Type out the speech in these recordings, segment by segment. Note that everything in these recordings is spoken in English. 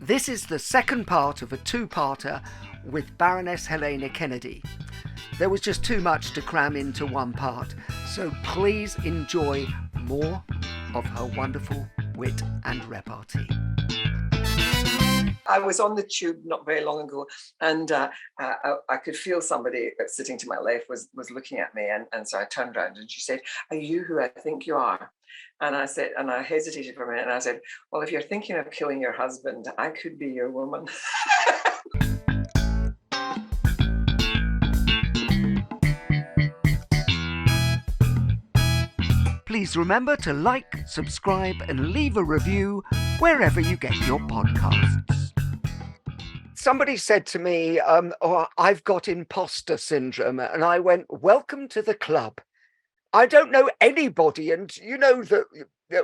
This is the second part of a two-parter with Baroness Helena Kennedy. There was just too much to cram into one part, so please enjoy more of her wonderful wit and repartee. I was on the tube not very long ago, and I could feel somebody sitting to my left was looking at me, and so I turned around and she said, "Are you who I think you are?" And I said, and I hesitated for a minute, and I said, "Well, if you're thinking of killing your husband, I could be your woman." Please remember to like, subscribe, and leave a review wherever you get your podcasts. Somebody said to me, I've got imposter syndrome. And I went, welcome to the club. I don't know anybody. And you know that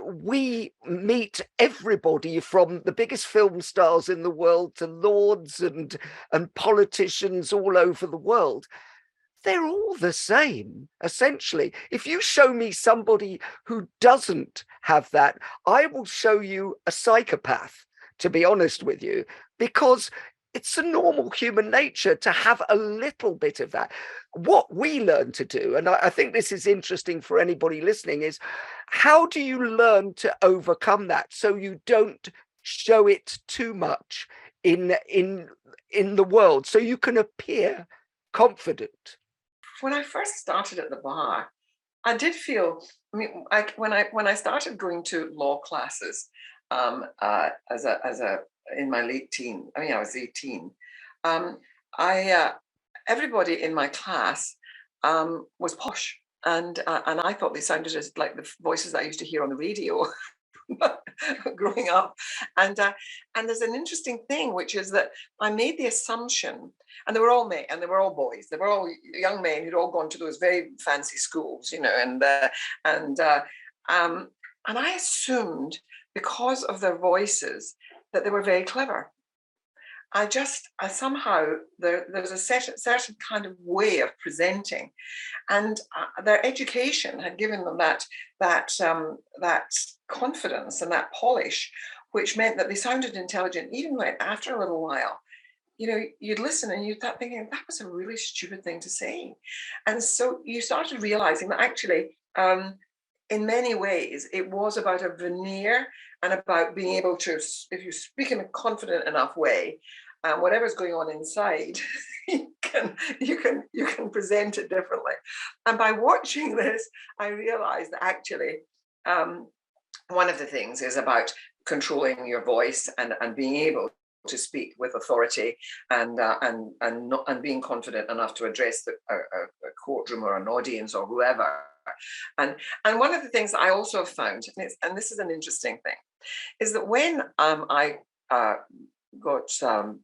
we meet everybody from the biggest film stars in the world to lords and politicians all over the world. They're all the same, essentially. If you show me somebody who doesn't have that, I will show you a psychopath, to be honest with you, because it's a normal human nature to have a little bit of that. What we learn to do, and I think this is interesting for anybody listening, is how do you learn to overcome that so you don't show it too much in the world, so you can appear confident? When I first started at the bar, I did feel, when I started going to law classes in my late teen, I was 18. Everybody in my class was posh, and I thought they sounded just like the voices that I used to hear on the radio growing up. And there's an interesting thing, which is that I made the assumption, and they were all men, and they were all boys, they were all young men who'd all gone to those very fancy schools, and I assumed, because of their voices, that they were very clever. I somehow, there's a certain kind of way of presenting, and their education had given them that confidence and that polish, which meant that they sounded intelligent, even when after a little while, you'd listen and you'd start thinking, that was a really stupid thing to say. And so you started realizing that actually, in many ways, it was about a veneer and about being able to, if you speak in a confident enough way, whatever's going on inside, you can present it differently. And by watching this, I realized that actually, one of the things is about controlling your voice and being able to speak with authority and being confident enough to address a courtroom or an audience or whoever. And one of the things that I also have found, and this is an interesting thing, is that when I got I'm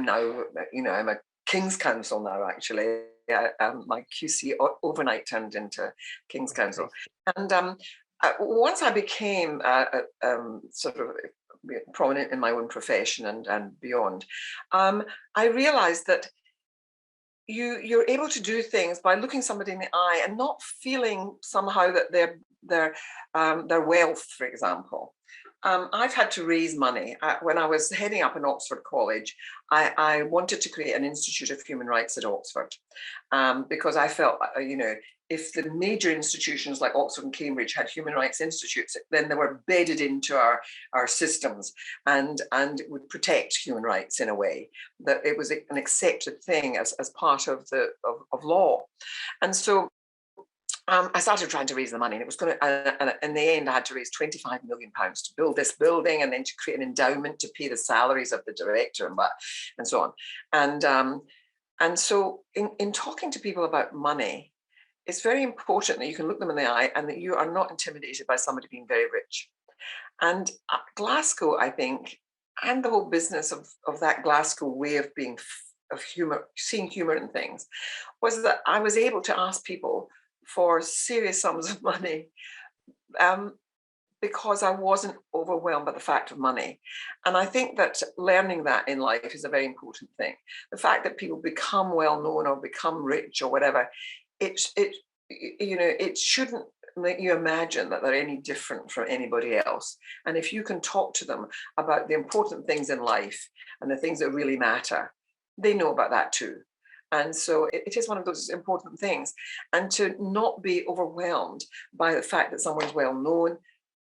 now, I'm a King's Counsel now, actually. My QC overnight turned into King's Counsel. And once I became sort of prominent in my own profession and beyond, I realized that you're able to do things by looking somebody in the eye and not feeling somehow that their wealth, for example. I've had to raise money. When I was heading up in Oxford College, I wanted to create an Institute of Human Rights at Oxford, because I felt, if the major institutions like Oxford and Cambridge had human rights institutes, then they were bedded into our systems and would protect human rights in a way that it was an accepted thing as part of law. And so I started trying to raise the money, and it was going to, and in the end, I had to raise £25 million to build this building and then to create an endowment to pay the salaries of the director and so on. And so in talking to people about money, it's very important that you can look them in the eye and that you are not intimidated by somebody being very rich. And Glasgow, I think, and the whole business of that Glasgow way of being, of humor, seeing humor in things, was that I was able to ask people for serious sums of money because I wasn't overwhelmed by the fact of money. And I think that learning that in life is a very important thing. The fact that people become well known or become rich or whatever, it shouldn't make you imagine that they're any different from anybody else. And if you can talk to them about the important things in life and the things that really matter, they know about that too. And so it is one of those important things. And to not be overwhelmed by the fact that someone's well known,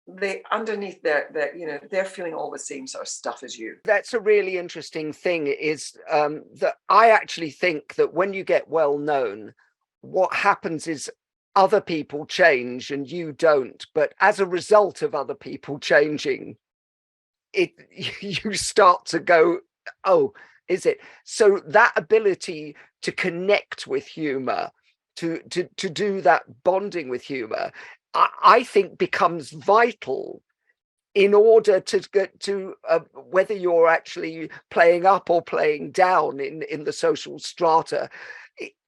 they underneath they're feeling all the same sort of stuff as you. That's a really interesting thing, is that I actually think that when you get well known, what happens is other people change and you don't. But as a result of other people changing, you start to go, oh, is it? So that ability to connect with humor, to do that bonding with humor, I think becomes vital in order to get to whether you're actually playing up or playing down in the social strata.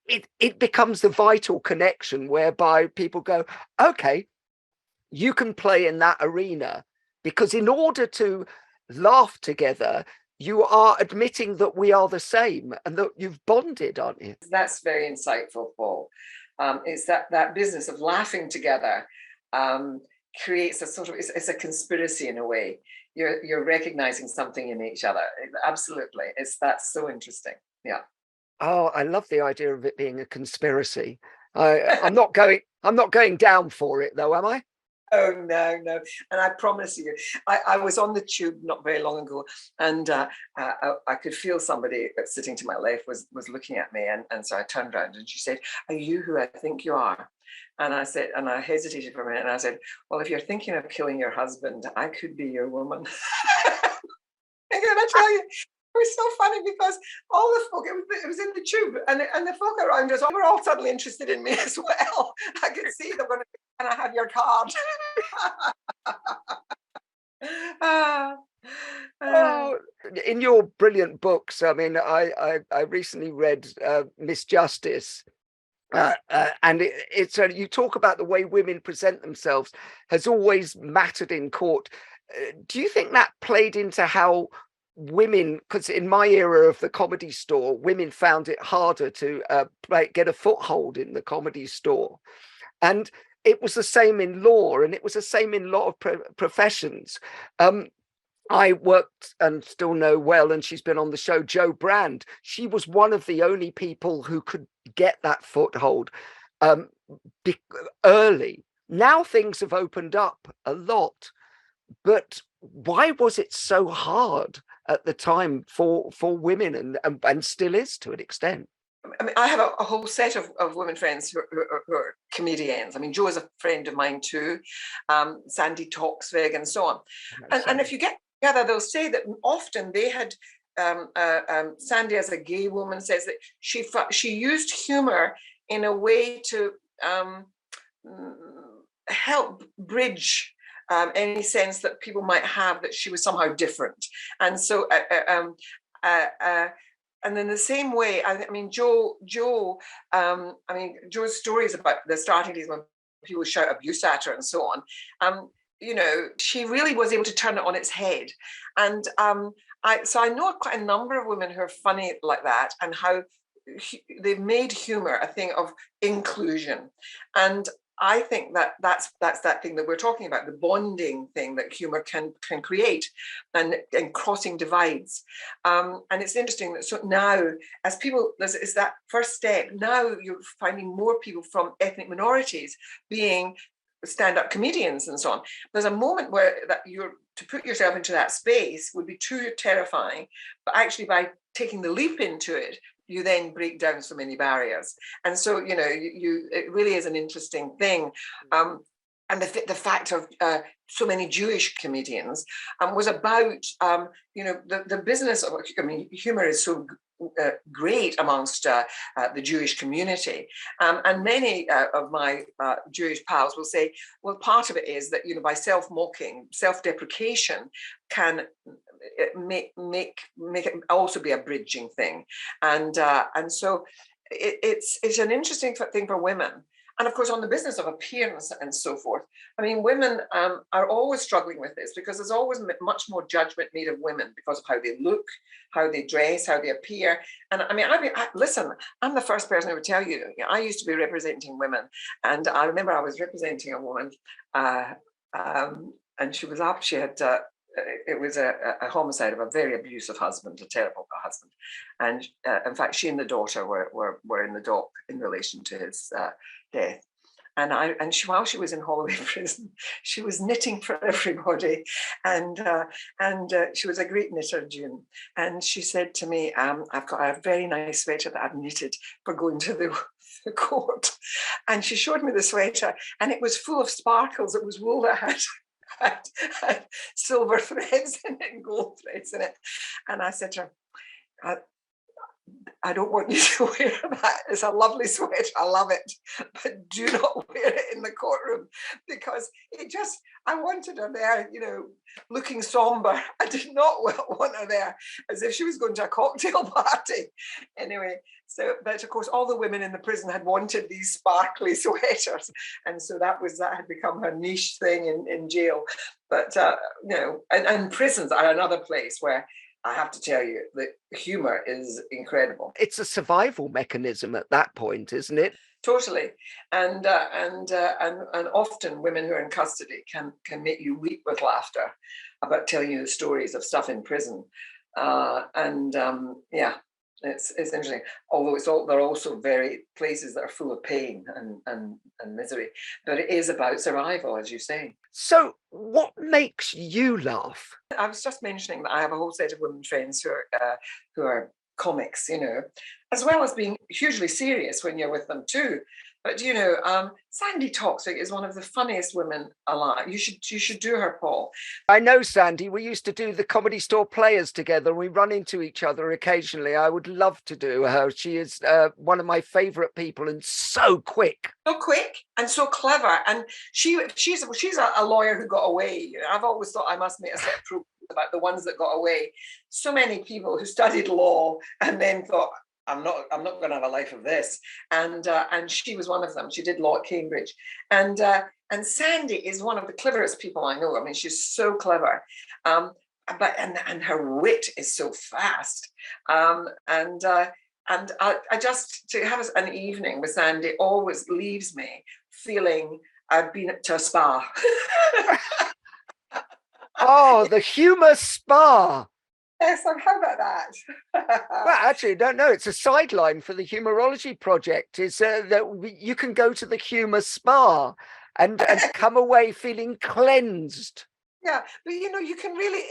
It becomes the vital connection whereby people go, okay, you can play in that arena, because in order to laugh together, you are admitting that we are the same and that you've bonded, aren't you? That's very insightful, Paul. It's that business of laughing together creates a sort of, it's a conspiracy in a way. You're recognizing something in each other. Absolutely. That's so interesting. Yeah. Oh, I love the idea of it being a conspiracy. I'm not going down for it though, am I? Oh, no. And I promise you, I was on the tube not very long ago, and I could feel somebody sitting to my left was looking at me. And so I turned around and she said, "Are you who I think you are?" And I said, and I hesitated for a minute, and I said, "Well, if you're thinking of killing your husband, I could be your woman." And I tell you, it was so funny because all the folk, it was in the tube, and the folk around us, were all suddenly interested in me as well. I could see them going, "Can I have your card?" Oh, in your brilliant books, I mean, I recently read Miss Justice, and it's you talk about the way women present themselves has always mattered in court. Do you think that played into how women, because in my era of the Comedy Store, women found it harder to get a foothold in the Comedy Store, and it was the same in law, and it was the same in a lot of professions. I worked and still know well, and she's been on the show, Jo Brand. She was one of the only people who could get that foothold early. Now things have opened up a lot, but why was it so hard at the time for women, and still is to an extent? I mean, I have a whole set of women friends who are comedians. I mean, Jo is a friend of mine too, Sandy Toksvig and so on. And if you get together, they'll say that often they had, Sandy as a gay woman says that she used humour in a way to help bridge any sense that people might have that she was somehow different. And so and in the same way, I mean, Jo's stories about the starting days when people shout abuse at her and so on, she really was able to turn it on its head. And so I know quite a number of women who are funny like that, and how they've made humor a thing of inclusion. And I think that's that thing that we're talking about, the bonding thing that humor can create, and crossing divides. And it's interesting that so now, as people, it's that first step. Now you're finding more people from ethnic minorities being stand-up comedians and so on. There's a moment where that to put yourself into that space would be too terrifying, but actually by taking the leap into it, you then break down so many barriers. And so, it really is an interesting thing. And the fact of so many Jewish comedians was about, the business of, humor is so great amongst the Jewish community. And many of my Jewish pals will say, well, part of it is that, by self-mocking, self-deprecation can make it also be a bridging thing. And so it's an interesting thing for women. And of course, on the business of appearance and so forth, I mean, women are always struggling with this because there's always much more judgment made of women because of how they look, how they dress, how they appear. And I mean, listen, I'm the first person who would tell you, I used to be representing women. And I remember I was representing a woman and she was up, she had, it was a homicide of a very abusive husband, a terrible husband. And in fact, she and the daughter were in the dock in relation to his death. And while she was in Holloway prison, she was knitting for everybody, and she was a great knitter, June. And she said to me, "I've got a very nice sweater that I've knitted for going to the court." And she showed me the sweater, and it was full of sparkles. It was wool that had silver threads in it and gold threads in it. And I said to her, I don't want you to wear that. It's a lovely sweater. I love it. But do not wear it in the courtroom, because I wanted her there, looking somber. I did not want her there as if she was going to a cocktail party. Anyway, but of course, all the women in the prison had wanted these sparkly sweaters. And so that had become her niche thing in jail. But, and prisons are another place where I have to tell you that humour is incredible. It's a survival mechanism at that point, isn't it? Totally, and often women who are in custody can make you weep with laughter about telling you the stories of stuff in prison, it's interesting. Although they're also very places that are full of pain and misery, but it is about survival, as you say. So, what makes you laugh? I was just mentioning that I have a whole set of women friends who are comics, as well as being hugely serious when you're with them too. But Sandy Toxic is one of the funniest women alive. You should do her, Paul. I know Sandy. We used to do the Comedy Store Players together. We run into each other occasionally. I would love to do her. She is one of my favourite people, and so quick. So quick and so clever. And she's a lawyer who got away. I've always thought I must make a set of programs about the ones that got away. So many people who studied law and then thought, I'm not going to have a life of this, and she was one of them. She did law at Cambridge, and Sandy is one of the cleverest people I know. I mean, she's so clever, but her wit is so fast, and I just, to have an evening with Sandy always leaves me feeling I've been to a spa. Oh, the humour spa. Yes, how about that? Well, actually, don't know. It's a sideline for the Humourology project. Is that you can go to the humour spa and come away feeling cleansed. Yeah, but you can really.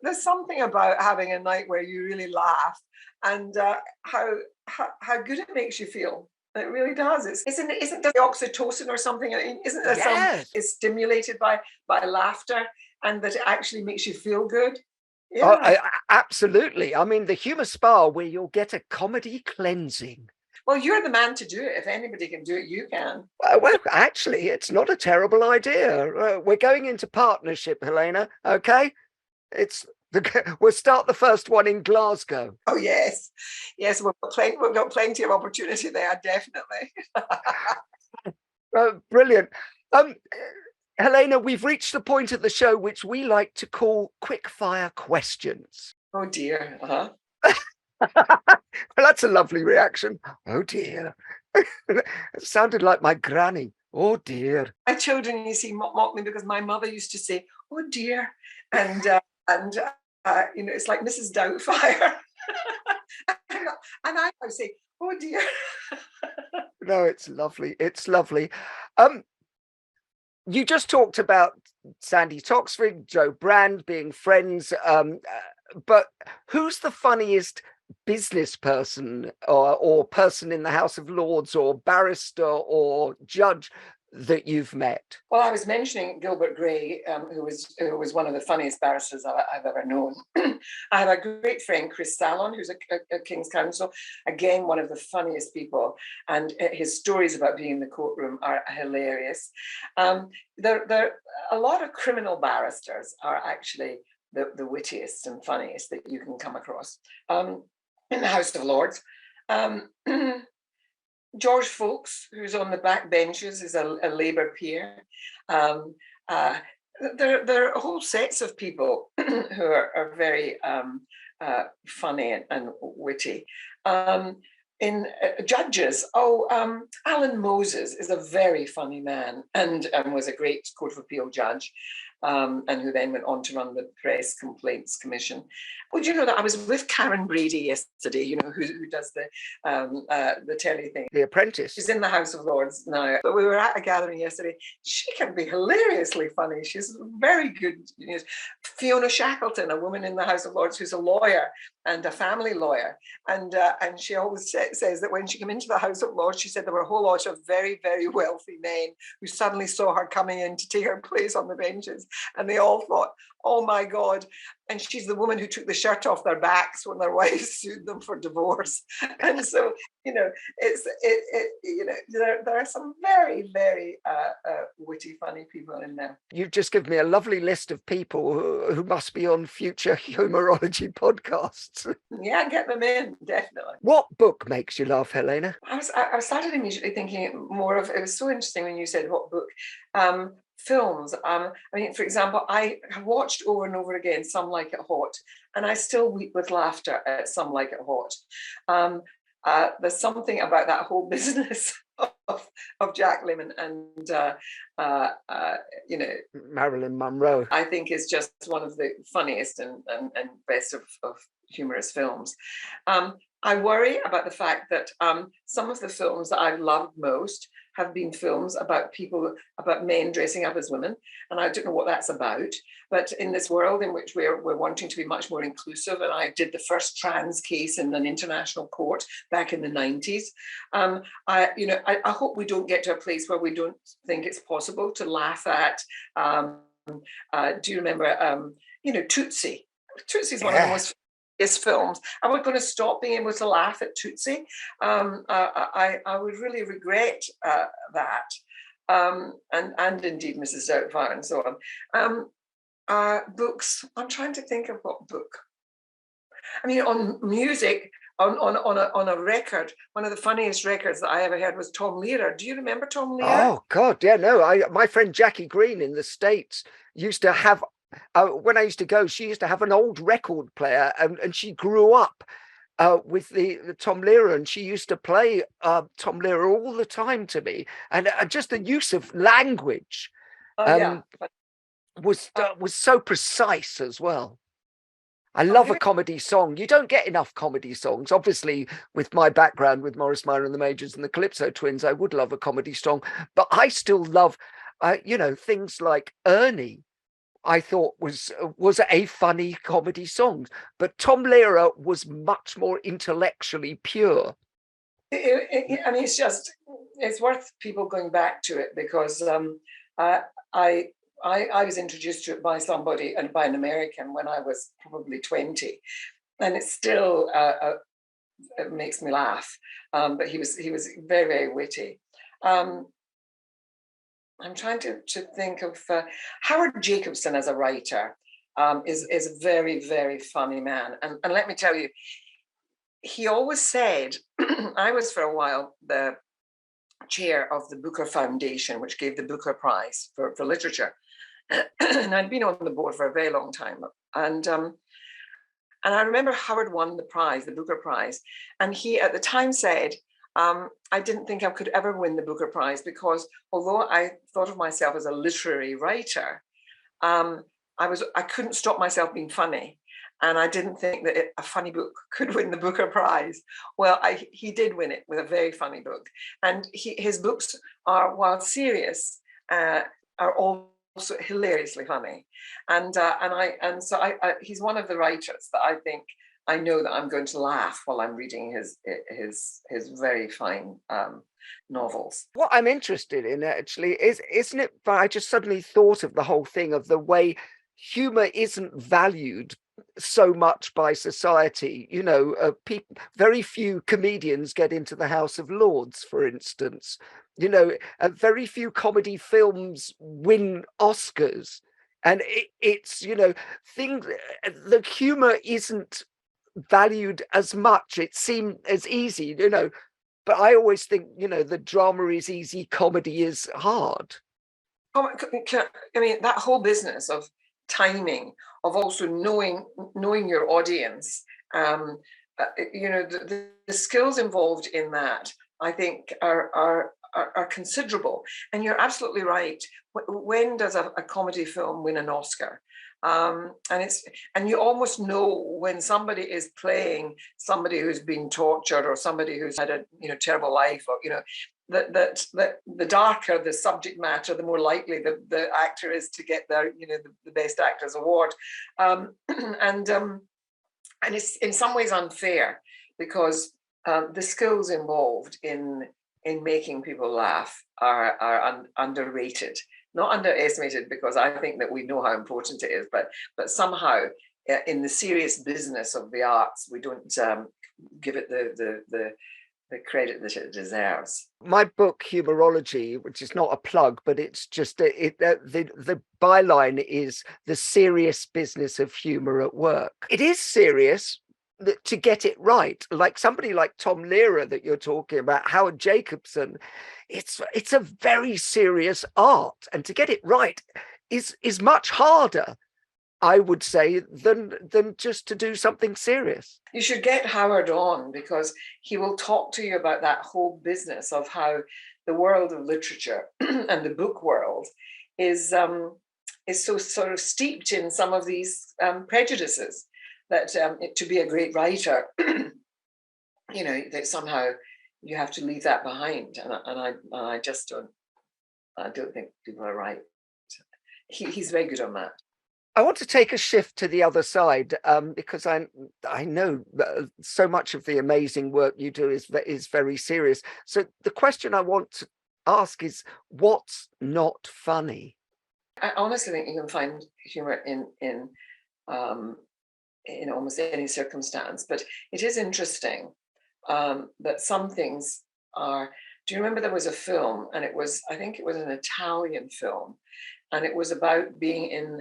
There's something about having a night where you really laugh, and how good it makes you feel. It really does. Isn't the oxytocin or something? Isn't there some is stimulated by laughter, and that it actually makes you feel good? Yeah. Oh, absolutely. I mean, the humour spa where you'll get a comedy cleansing. Well, you're the man to do it. If anybody can do it, you can. Well, actually, it's not a terrible idea. We're going into partnership, Helena. Okay, we'll start the first one in Glasgow. Oh yes, we've got plenty of opportunity there, definitely. Brilliant. Helena, we've reached the point of the show which we like to call quick-fire questions. Oh dear. Uh-huh. Well, that's a lovely reaction. Oh dear. It sounded like my granny. Oh dear. My children, you see, mock me because my mother used to say, "Oh dear," and it's like Mrs. Doubtfire, and I would say, "Oh dear." No, it's lovely. It's lovely. You just talked about Sandy Toxford, Joe Brand being friends, but who's the funniest business person or person in the House of Lords or barrister or judge that you've met? Well, I was mentioning Gilbert Gray, who was one of the funniest barristers I've ever known. I have a great friend, Chris Sallon, who's a King's Counsel, again, one of the funniest people, and his stories about being in the courtroom are hilarious. There a lot of criminal barristers are actually the wittiest and funniest that you can come across in the House of Lords. George Folks, who's on the back benches, is a Labour peer. Um, there are whole sets of people who are very funny and witty. In judges, Alan Moses is a very funny man and was a great Court of Appeal judge, and who then went on to run the Press Complaints Commission. Would you know that I was with Karen Brady yesterday, you know, who does the telly thing. The Apprentice. She's in the House of Lords now, but we were at a gathering yesterday. She can be hilariously funny. She's very good. You know, Fiona Shackleton, a woman in the House of Lords who's a lawyer and a family lawyer, and she always says that when she came into the House of Lords, she said there were a whole lot of very, very wealthy men who suddenly saw her coming in to take her place on the benches, and they all thought, oh my God. And she's the woman who took the shirt off their backs when their wives sued them for divorce. And so, you know, there are some very, very witty, funny people in there. You've just given me a lovely list of people who must be on future Humourology podcasts. Yeah, get them in, definitely. What book makes you laugh, Helena? I started immediately thinking more of, it was so interesting when you said what book. Films. I mean, for example, I have watched over and over again Some Like It Hot, and I still weep with laughter at Some Like It Hot. There's something about that whole business of Jack Lemmon and you know, Marilyn Monroe, I think is just one of the funniest and best of humorous films. I worry about the fact that some of the films that I've loved most have been films about men dressing up as women, and I don't know what that's about. But in this world in which we're wanting to be much more inclusive, and I did the first trans case in an international court back in the 90s. I hope we don't get to a place where we don't think it's possible to laugh at. Do you remember, Tootsie? Tootsie is one of the most films. Are we going to stop being able to laugh at Tootsie? I would really regret that, and indeed Mrs. Doubtfire and so on. Books. I'm trying to think of what book. I mean, on music, on a record, one of the funniest records that I ever heard was Tom Lehrer. Do you remember Tom Lehrer? Oh God, yeah, no. My friend Jackie Green in the States used to have. When I used to go, she used to have an old record player, and she grew up with the Tom Lehrer, and she used to play Tom Lehrer all the time to me, and just the use of language was so precise as well. I love a comedy song. You don't get enough comedy songs. Obviously, with my background with Morris Minor and the Majors and the Calypso Twins, I would love a comedy song, but I still love, things like Ernie. I thought was a funny comedy song, but Tom Lehrer was much more intellectually pure. I mean, it's worth people going back to it, because I was introduced to it by somebody, and by an American, when I was probably 20, and it still it makes me laugh. But he was very, very witty. I'm trying to think of Howard Jacobson as a writer. Is a very, very funny man. And let me tell you, he always said, I was for a while the chair of the Booker Foundation, which gave the Booker Prize for literature. And I'd been on the board for a very long time. And I remember Howard won the prize, the Booker Prize. And he at the time said, I didn't think I could ever win the Booker Prize, because although I thought of myself as a literary writer, I couldn't stop myself being funny. And I didn't think that a funny book could win the Booker Prize. Well, he did win it with a very funny book. And his books are, while serious, are also hilariously funny. And so he's one of the writers that I think I know that I'm going to laugh while I'm reading his very fine novels. What I'm interested in actually isn't it? But I just suddenly thought of the whole thing of the way humor isn't valued so much by society. Very few comedians get into the House of Lords, for instance. Very few comedy films win Oscars, and it's things. The humor isn't valued as much. It seemed as easy, But I always think, the drama is easy, comedy is hard. I mean, that whole business of timing, of also knowing your audience, the skills involved in that, I think, are considerable. And you're absolutely right. When does a comedy film win an Oscar? And you almost know when somebody is playing somebody who's been tortured or somebody who's had a terrible life, or that the darker the subject matter, the more likely the actor is to get the best actor's award. And it's in some ways unfair, because the skills involved in making people laugh are underrated, not underestimated, because I think that we know how important it is, but somehow in the serious business of the arts, we don't give it the credit that it deserves. My book, Humourology, which is not a plug, but it's just the byline is the serious business of humour at work. It is serious to get it right. Like somebody like Tom Lehrer that you're talking about, Howard Jacobson, it's a very serious art, and to get it right is much harder, I would say, than just to do something serious. You should get Howard on, because he will talk to you about that whole business of how the world of literature and the book world is so sort of steeped in some of these prejudices, that to be a great writer, that somehow you have to leave that behind. And I just don't think people are right. He's very good on that. I want to take a shift to the other side, because I know so much of the amazing work you do is very serious. So the question I want to ask is, what's not funny? I honestly think you can find humor in almost any circumstance, but it is interesting that some things are. Do you remember there was a film, and I think it was an Italian film, and it was about being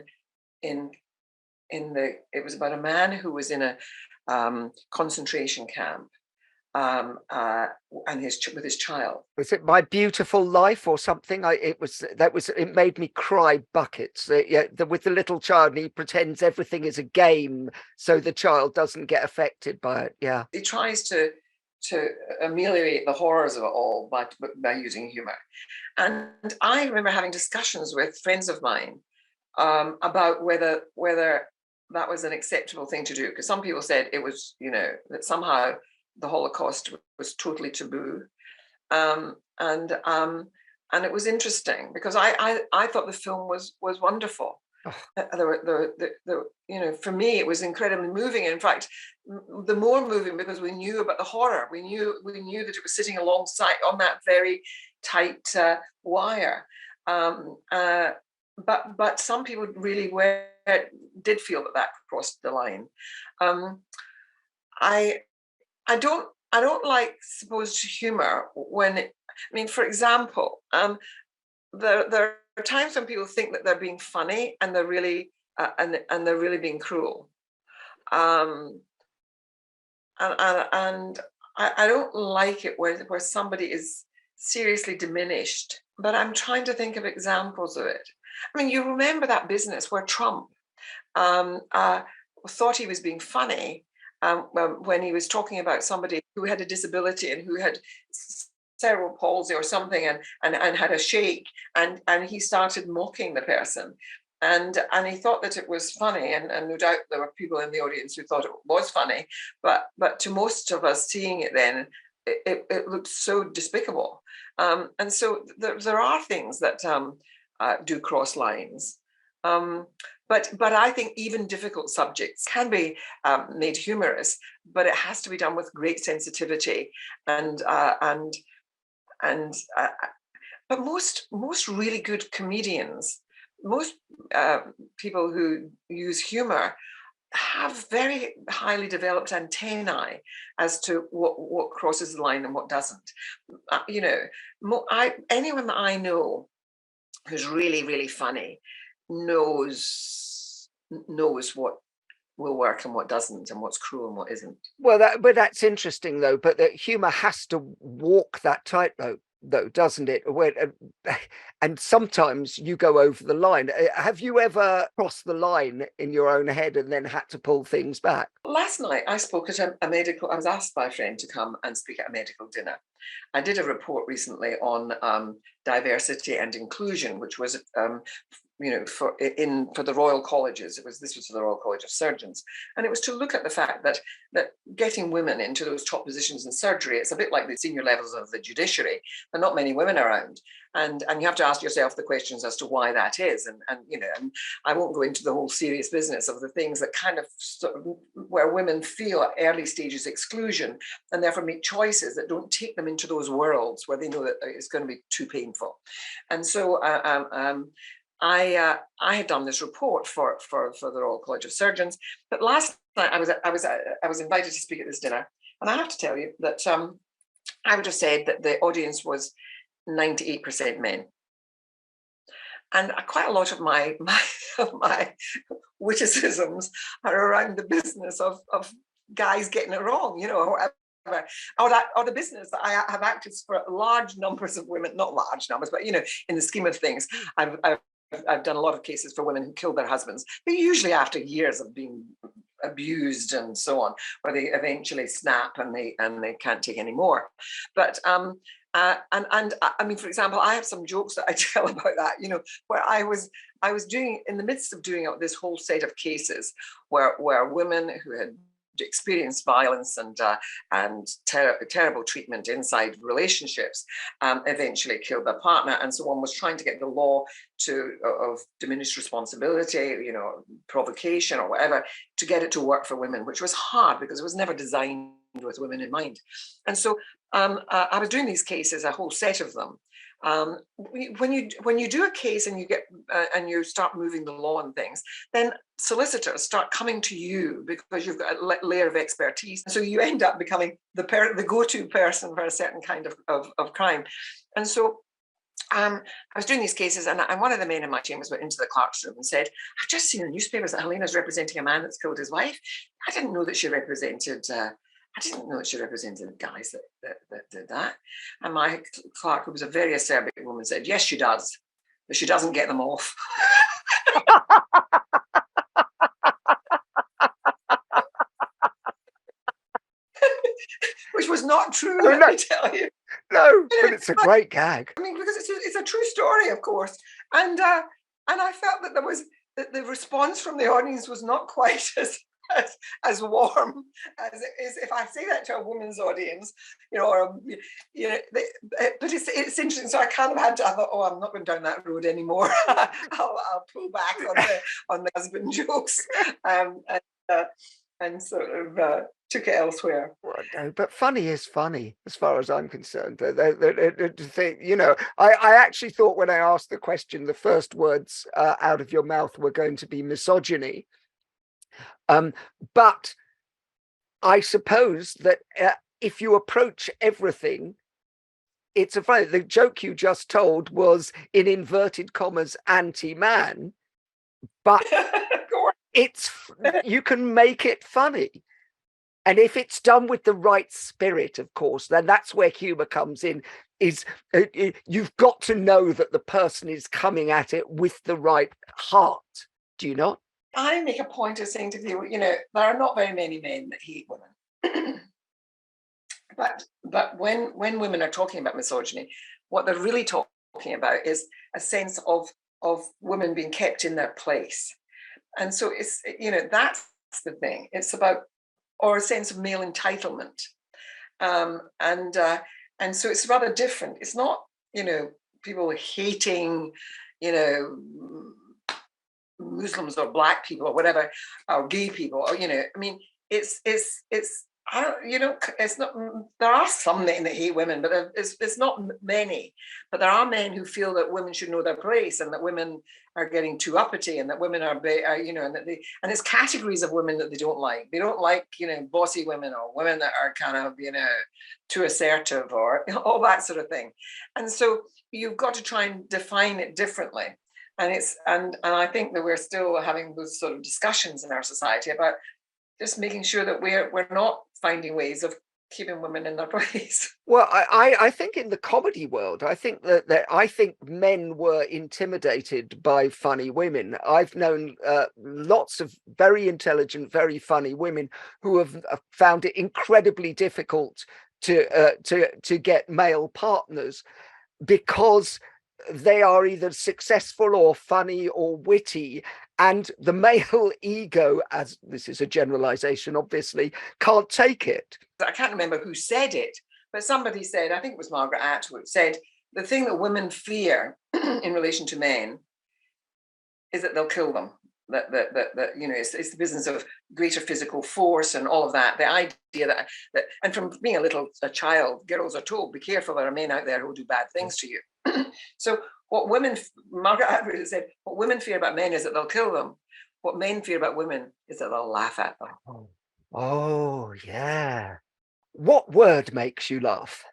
it was about a man who was in a concentration camp, and with his child. Was it My Beautiful Life or something? It made me cry buckets. With the little child, and he pretends everything is a game, so the child doesn't get affected by it. Yeah, he tries to ameliorate the horrors of it all by using humor. And I remember having discussions with friends of mine about whether that was an acceptable thing to do, because some people said it was, that somehow the Holocaust was totally taboo, and it was interesting, because I thought the film was wonderful. For me, it was incredibly moving. In fact, the more moving because we knew about the horror. We knew that it was sitting alongside on that very tight wire. But some people really did feel that crossed the line. I don't like supposed humor for example, there are times when people think that they're being funny and they're really and they're really being cruel. And I don't like it where somebody is seriously diminished. But I'm trying to think of examples of it. You remember that business where Trump thought he was being funny when he was talking about somebody who had a disability and who had cerebral palsy or something, and had a shake, and he started mocking the person. And he thought that it was funny, and no doubt there were people in the audience who thought it was funny, but to most of us seeing it then, it looked so despicable. And so there are things that do cross lines. But I think even difficult subjects can be made humorous, but it has to be done with great sensitivity. But most really good comedians, most people who use humor, have very highly developed antennae as to what crosses the line and what doesn't. Anyone that I know who's really, really funny knows what will work and what doesn't, and what's cruel and what isn't. Well, that's interesting though. But that humour has to walk that tightrope, though, doesn't it? And sometimes you go over the line. Have you ever crossed the line in your own head and then had to pull things back? Last night I spoke at a medical. I was asked by a friend to come and speak at a medical dinner. I did a report recently on diversity and inclusion, which was for the Royal Colleges. This was for the Royal College of Surgeons, and it was to look at the fact that getting women into those top positions in surgery, it's a bit like the senior levels of the judiciary. There are not many women around, and you have to ask yourself the questions as to why that is. And I won't go into the whole serious business of the things that kind of where women feel at early stages exclusion, and therefore make choices that don't take them into those worlds where they know that it's going to be too painful. And so I had done this report for the Royal College of Surgeons, but last night I was invited to speak at this dinner, and I have to tell you that I would have said that the audience was 98% men, and quite a lot of my witticisms are around the business of guys getting it wrong, or whatever. Or the business that I have acted for large numbers of women, not large numbers, but in the scheme of things, I've done a lot of cases for women who killed their husbands, but usually after years of being abused and so on, where they eventually snap and they can't take any more. But and I mean, for example, I have some jokes that I tell about that, where I was doing, in the midst of doing this whole set of cases where women who had experienced violence and terrible treatment inside relationships eventually killed their partner, and so one was trying to get the law of diminished responsibility, provocation or whatever, to get it to work for women, which was hard because it was never designed with women in mind. And so I was doing these cases, a whole set of them. When you do a case and you get and you start moving the law and things, then solicitors start coming to you because you've got a layer of expertise. So you end up becoming the go-to person for a certain kind of crime. And so I was doing these cases, and one of the men in my chambers went into the clerk's room and said, "I've just seen in the newspapers that Helena's representing a man that's killed his wife. I didn't know that she represented guys that did that." And my clerk, who was a very acerbic woman, said, "Yes, she does, but she doesn't get them off." Which was not true, let me tell you. No, but it's a great gag. I mean, because it's a true story, of course. And I felt that the response from the audience was not quite as warm as it is if I say that to a woman's audience, but it's interesting. So I kind of I thought, I'm not going down that road anymore. I'll pull back on the husband jokes, and sort of took it elsewhere. Well, no, but funny is funny as far as I'm concerned. I actually thought when I asked the question, the first words out of your mouth were going to be misogyny. But I suppose that if you approach everything, it's a funny. The joke you just told was, in inverted commas, anti-man, but you can make it funny. And if it's done with the right spirit, of course, then that's where humor comes in. You've got to know that the person is coming at it with the right heart. Do you not? I make a point of saying to people, there are not very many men that hate women. but when women are talking about misogyny, what they're really talking about is a sense of women being kept in their place. And so it's, that's the thing. It's about, or a sense of male entitlement. And so it's rather different. It's not, people hating, Muslims or black people or whatever, or gay people, or it's not. There are some men that hate women, but it's not many. But there are men who feel that women should know their place, and that women are getting too uppity, and that women are and that and it's categories of women that they don't like. They don't like bossy women, or women that are kind of too assertive, or all that sort of thing. And so you've got to try and define it differently. and I think that we're still having those sort of discussions in our society about just making sure that we're not finding ways of keeping women in their place. Well, I think in the comedy world, I think that I think men were intimidated by funny women. I've known lots of very intelligent, very funny women who have found it incredibly difficult to get male partners because they are either successful or funny or witty, and the male ego, as this is a generalization, obviously, can't take it. I can't remember who said it, but somebody said, I think it was Margaret Atwood, said the thing that women fear in relation to men is that they'll kill them. That it's the business of greater physical force and all of that. The idea that and from being a child, girls are told, be careful, there are men out there who will do bad things to you. So what Margaret Atwood said, what women fear about men is that they'll kill them. What men fear about women is that they'll laugh at them. Oh yeah. What word makes you laugh?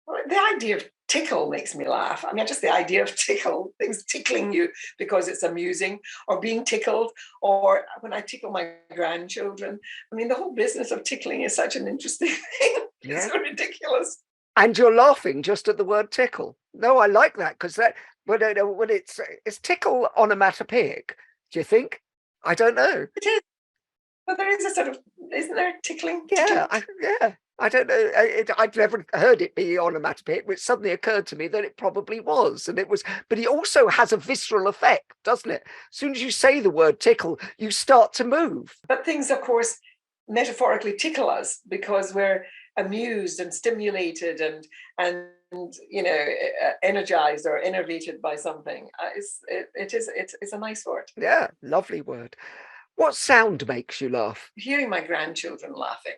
Well, the idea of tickle makes me laugh. I mean, just the idea of things tickling you because it's amusing, or being tickled, or when I tickle my grandchildren. I mean, the whole business of tickling is such an interesting thing. Yeah. It's so ridiculous. And you're laughing just at the word tickle. No, I like that, because that when it's tickle onomatopoeic, do you think? I don't know. It is. But there is a sort of, isn't there, tickling? Yeah, I don't know. I'd never heard it be onomatopoeic, which suddenly occurred to me that it probably was. And it was, but it also has a visceral effect, doesn't it? As soon as you say the word tickle, you start to move. But things, of course, metaphorically tickle us because we're amused and stimulated and energized or innervated by something. It's a nice word. Yeah, lovely word. What sound makes you laugh? Hearing my grandchildren laughing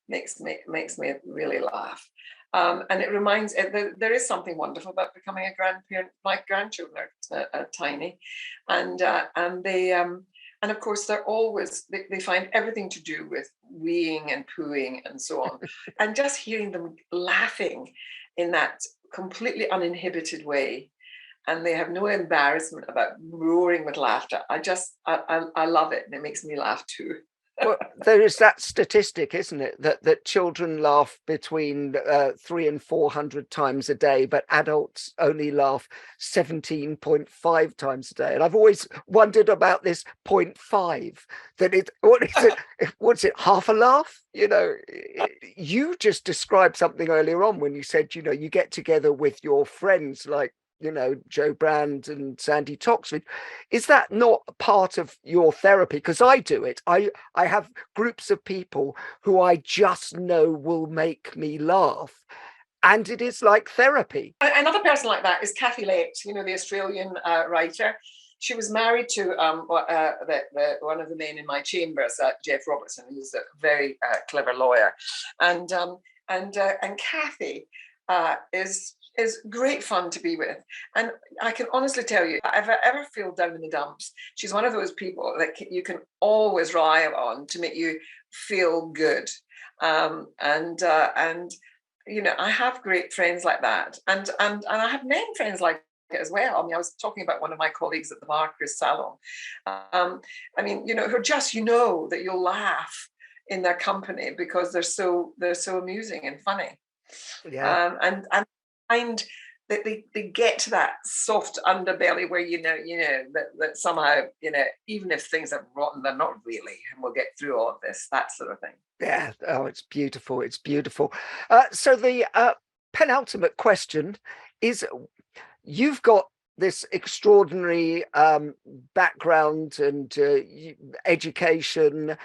makes me really laugh. And it reminds there is something wonderful about becoming a grandparent. My grandchildren are tiny, and they and of course they're always they find everything to do with weeing and pooing and so on, and just hearing them laughing in that completely uninhibited way, and they have no embarrassment about roaring with laughter. I love it, and it makes me laugh too. Well, there is that statistic, isn't it, that children laugh between 300 and 400 times a day, but adults only laugh 17.5 times a day. And I've always wondered about this 0.5, that what's it, half a laugh? You just described something earlier on when you said, you get together with your friends like, Joe Brand and Sandy Toxvid. Is that not part of your therapy? Because I do it. I have groups of people who I just know will make me laugh. And it is like therapy. Another person like that is Kathy Late, the Australian writer. She was married to one of the men in my chambers, Jeff Robertson, who's a very clever lawyer. And Kathy is great fun to be with. And I can honestly tell you, if I ever feel down in the dumps, she's one of those people that you can always rely on to make you feel good. I have great friends like that. And I have men friends like it as well. I mean, I was talking about one of my colleagues at the Marcus Salon. Who are just, that you'll laugh in their company because they're so amusing and funny. Yeah. And find that they get to that soft underbelly where that somehow even if things are rotten, they're not really, and we'll get through all of this, that sort of thing. Yeah. Oh, it's beautiful. It's beautiful. So the penultimate question is: you've got this extraordinary background and education.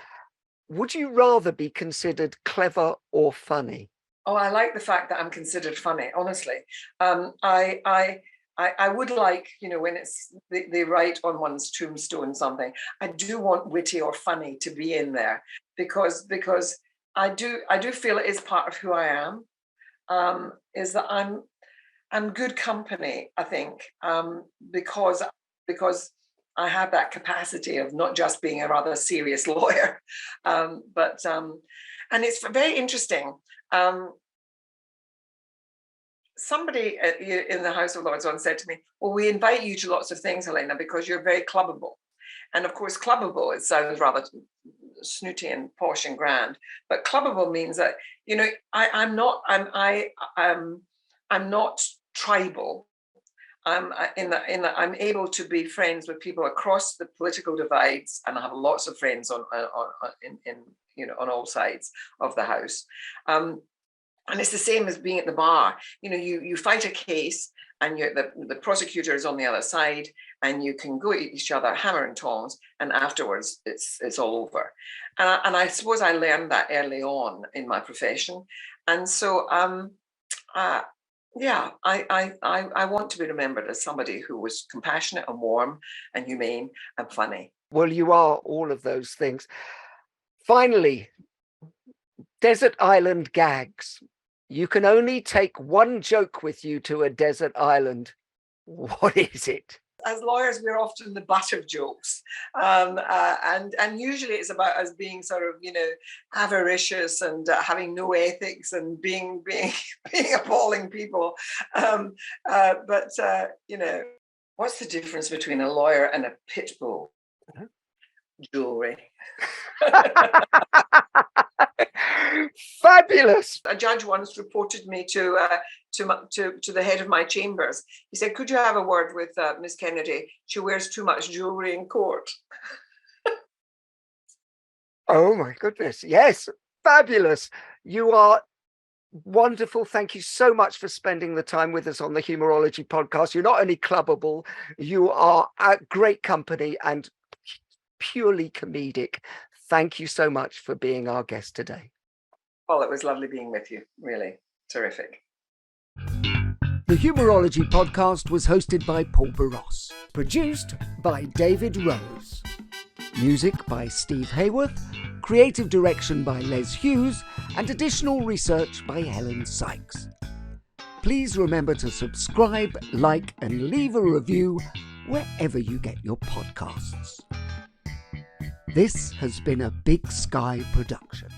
Would you rather be considered clever or funny? Oh, I like the fact that I'm considered funny, honestly. I would like, when they write on one's tombstone something, I do want witty or funny to be in there because I do feel it is part of who I am, is that I'm good company, I think, because I have that capacity of not just being a rather serious lawyer, and it's very interesting. somebody in the House of Lords once said to me, well, we invite you to lots of things, Helena, because you're very clubbable. And of course, clubbable, it sounds rather snooty and posh and grand, but clubbable means that, you know, I'm not tribal. I'm I'm able to be friends with people across the political divides, and I have lots of friends on all sides of the house. And it's the same as being at the bar. You know, you fight a case, and the prosecutor is on the other side, and you can go at each other hammer and tongs, and afterwards it's all over. And I suppose I learned that early on in my profession, and so yeah, I want to be remembered as somebody who was compassionate and warm and humane and funny. Well, you are all of those things. Finally, desert island gags. You can only take one joke with you to a desert island. What is it? As lawyers, we're often the butt of jokes, and usually it's about us being sort of, you know, avaricious and having no ethics and being appalling people. But you know, what's the difference between a lawyer and a pit bull? Jewelry. Fabulous. A judge once reported me to the head of my chambers. He said, could you have a word with Miss Kennedy? She wears too much jewelry in court. Oh my goodness. Yes. Fabulous. You are wonderful. Thank you so much for spending the time with us on the Humourology podcast. You're not only clubbable, you are a great company and purely comedic. Thank you so much for being our guest today. Well, it was lovely being with you. Really terrific. The Humourology podcast was hosted by Paul Boross, produced by David Rose, music by Steve Hayworth, creative direction by Les Hughes, and additional research by Helen Sykes. Please remember to subscribe, like, and leave a review wherever you get your podcasts. This has been a Big Sky production.